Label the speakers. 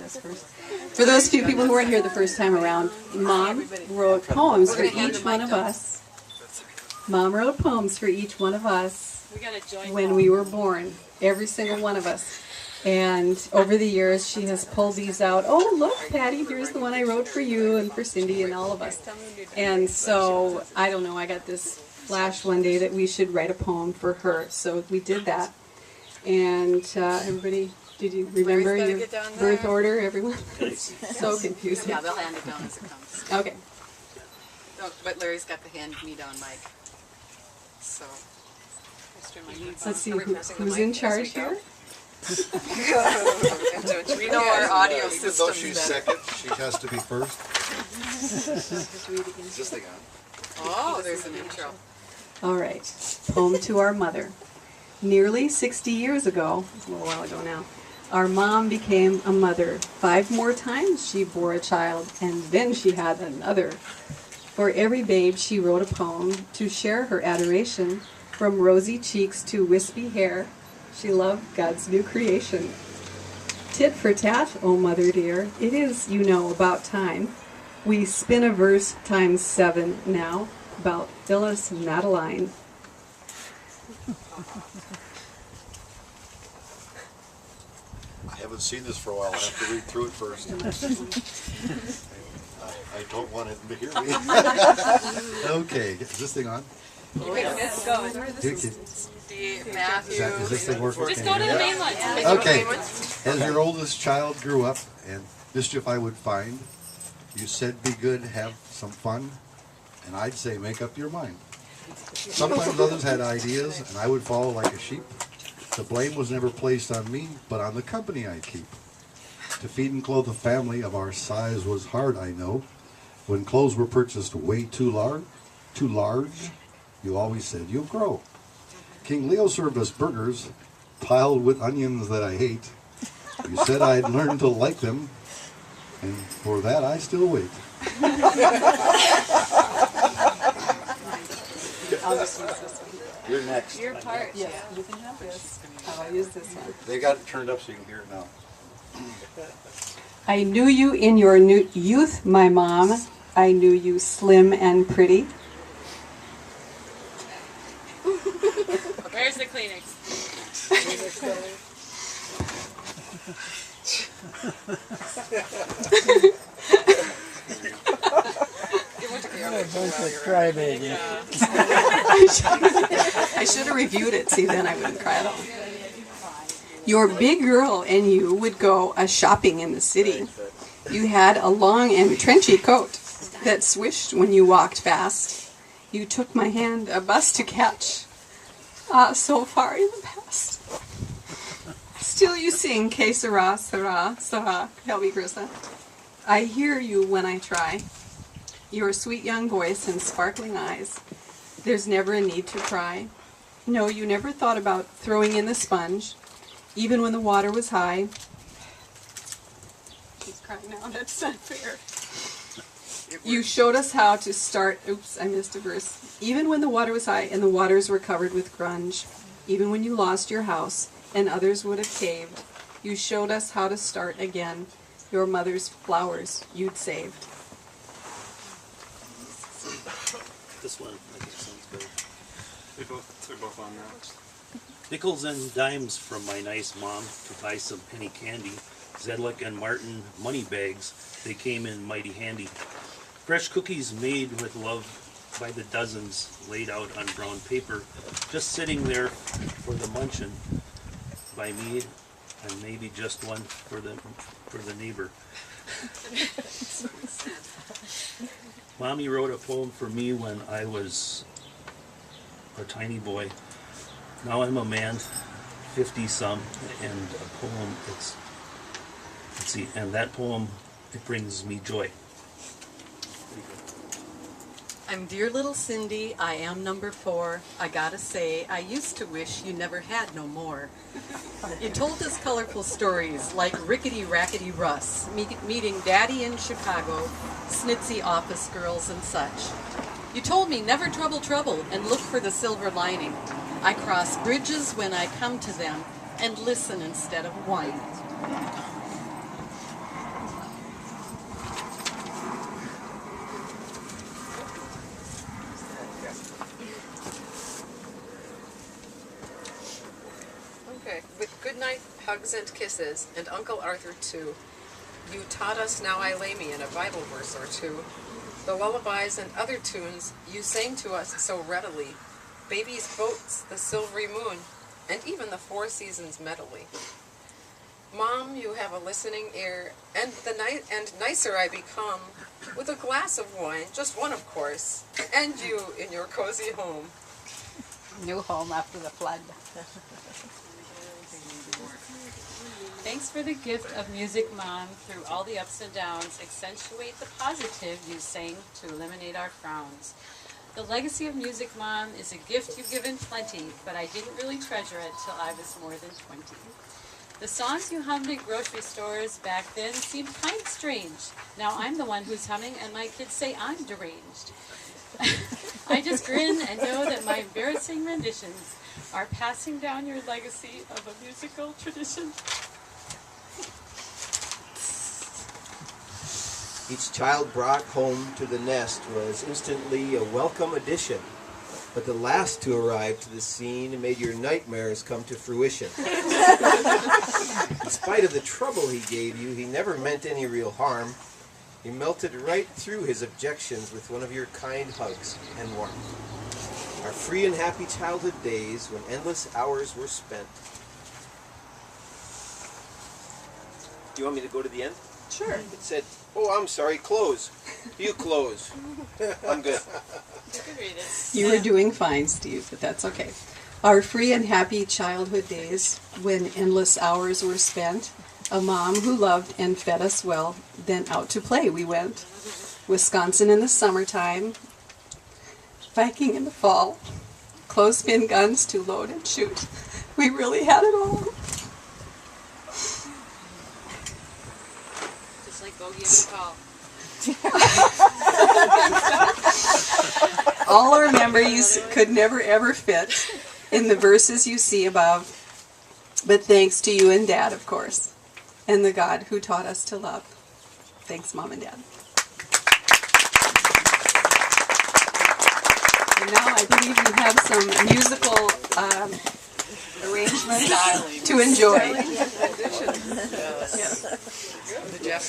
Speaker 1: this first. For those few people who weren't here the first time around, Mom wrote poems for each one of us. Mom wrote poems for each one of us when we were born, every single one of us. And over the years, she has pulled these out. Oh, look, Patty, here's the one I wrote for you and for Cindy and all of us. And so, I don't know, I got this flash one day that we should write a poem for her. So we did that. And everybody, did you remember your birth order, everyone? So confusing.
Speaker 2: Yeah, they'll hand it down as it comes.
Speaker 1: Okay.
Speaker 2: No, but Larry's got the hand-me-down mic. So,
Speaker 1: let's see who's in charge here.
Speaker 2: We know our audio system.
Speaker 3: Even though she's second, she has to be first. Is this thing on?
Speaker 2: Oh, there's an intro.
Speaker 1: All right. Poem to our mother. Nearly 60 years ago, a little while ago now, our mom became a mother. 5 more times she bore a child, and then she had another. For every babe she wrote a poem to share her adoration. From rosy cheeks to wispy hair, she loved God's new creation. Tit for tat, oh mother dear, it is, you know, about time. We spin a verse times 7 now about Phyllis Madeline.
Speaker 3: I haven't seen this for a while. I have to read through it first. I don't want it to hear me. Okay, is this thing on?
Speaker 2: It's going. Matthew.
Speaker 3: Is this thing working?
Speaker 4: Just go to the main line.
Speaker 3: Okay. As your oldest child grew up and mischief I would find, you said be good, have some fun, and I'd say make up your mind. Sometimes others had ideas and I would follow like a sheep. The blame was never placed on me, but on the company I keep. To feed and clothe a family of our size was hard, I know. When clothes were purchased way too large, you always said you'll grow. King Leo served us burgers piled with onions that I hate. You said I'd learn to like them, and for that I still wait.
Speaker 1: I'll just use this one.
Speaker 3: You're next.
Speaker 2: Your part.
Speaker 1: Yes, you can have this. I'll use this one.
Speaker 3: They got it turned up so you can hear it now.
Speaker 1: I knew you in your youth, my mom. I knew you slim and pretty.
Speaker 4: Where's the Kleenex?
Speaker 1: I should have reviewed it. See, then I wouldn't cry at all. Your big girl and you would go a-shopping in the city. You had a long and trenchy coat that swished when you walked fast. You took my hand, a bus to catch. Ah, so far in the past. Still you sing, que sera, sera, sera. Help me, Krista. I hear you when I try. Your sweet young voice and sparkling eyes. There's never a need to cry. No, you never thought about throwing in the sponge, even when the water was high. She's crying now, that's not fair. You showed us how to start, oops, I missed a verse. Even when the water was high and the waters were covered with grunge, even when you lost your house and others would have caved, you showed us how to start again. Your mother's flowers you'd saved.
Speaker 5: This one, I think sounds good.
Speaker 6: They're both on that.
Speaker 5: Nickels and dimes from my nice mom to buy some penny candy. Zedlick and Martin money bags, they came in mighty handy. Fresh cookies made with love by the dozens, laid out on brown paper, just sitting there for the munchin' by me, and maybe just one for the neighbor. Mommy wrote a poem for me when I was a tiny boy. Now I'm a man, 50-some, and a poem, let's see, and that poem, it brings me joy.
Speaker 2: I'm dear little Cindy, I am number 4. I gotta say, I used to wish you never had no more. You told us colorful stories like Rickety Rackety Russ, meeting Daddy in Chicago, snitsy office girls and such. You told me never trouble trouble and look for the silver lining. I cross bridges when I come to them and listen instead of whine. hugs and kisses, and Uncle Arthur too. You taught us Now I Lay Me in a Bible verse or two. The lullabies and other tunes you sang to us so readily. Baby's boats, the silvery moon, and even the four seasons medley. Mom, you have a listening ear, and nicer I become with a glass of wine, just one of course, and you in your cozy home.
Speaker 4: New home after the flood.
Speaker 7: Thanks for the gift of music, Mom. Through all the ups and downs, accentuate the positive you sang to eliminate our frowns. The legacy of music, Mom, is a gift you've given plenty, but I didn't really treasure it till I was more than 20. The songs you hummed in grocery stores back then seemed kind of strange. Now I'm the one who's humming, and my kids say I'm deranged. I just grin and know that my embarrassing renditions are passing down your legacy of a musical tradition.
Speaker 8: Each child brought home to the nest was instantly a welcome addition, but the last to arrive to the scene made your nightmares come to fruition. In spite of the trouble he gave you, he never meant any real harm. He melted right through his objections with one of your kind hugs and warmth. Our free and happy childhood days when endless hours were spent. Do you want me to go to the end?
Speaker 1: Sure.
Speaker 8: It said, oh, I'm sorry, close. You close. I'm good.
Speaker 7: You can read it.
Speaker 1: You were doing fine, Steve, but that's okay. Our free and happy childhood days when endless hours were spent, a mom who loved and fed us well, then out to play we went. Wisconsin in the summertime, Viking in the fall, clothespin guns to load and shoot. We really had it all.
Speaker 7: Just like Bogey and McCall.
Speaker 1: All our memories could never ever fit in the verses you see above, but thanks to you and Dad, of course, and the God who taught us to love. Thanks, Mom and Dad. And now I believe you have some musical arrangements to enjoy.
Speaker 2: Yes.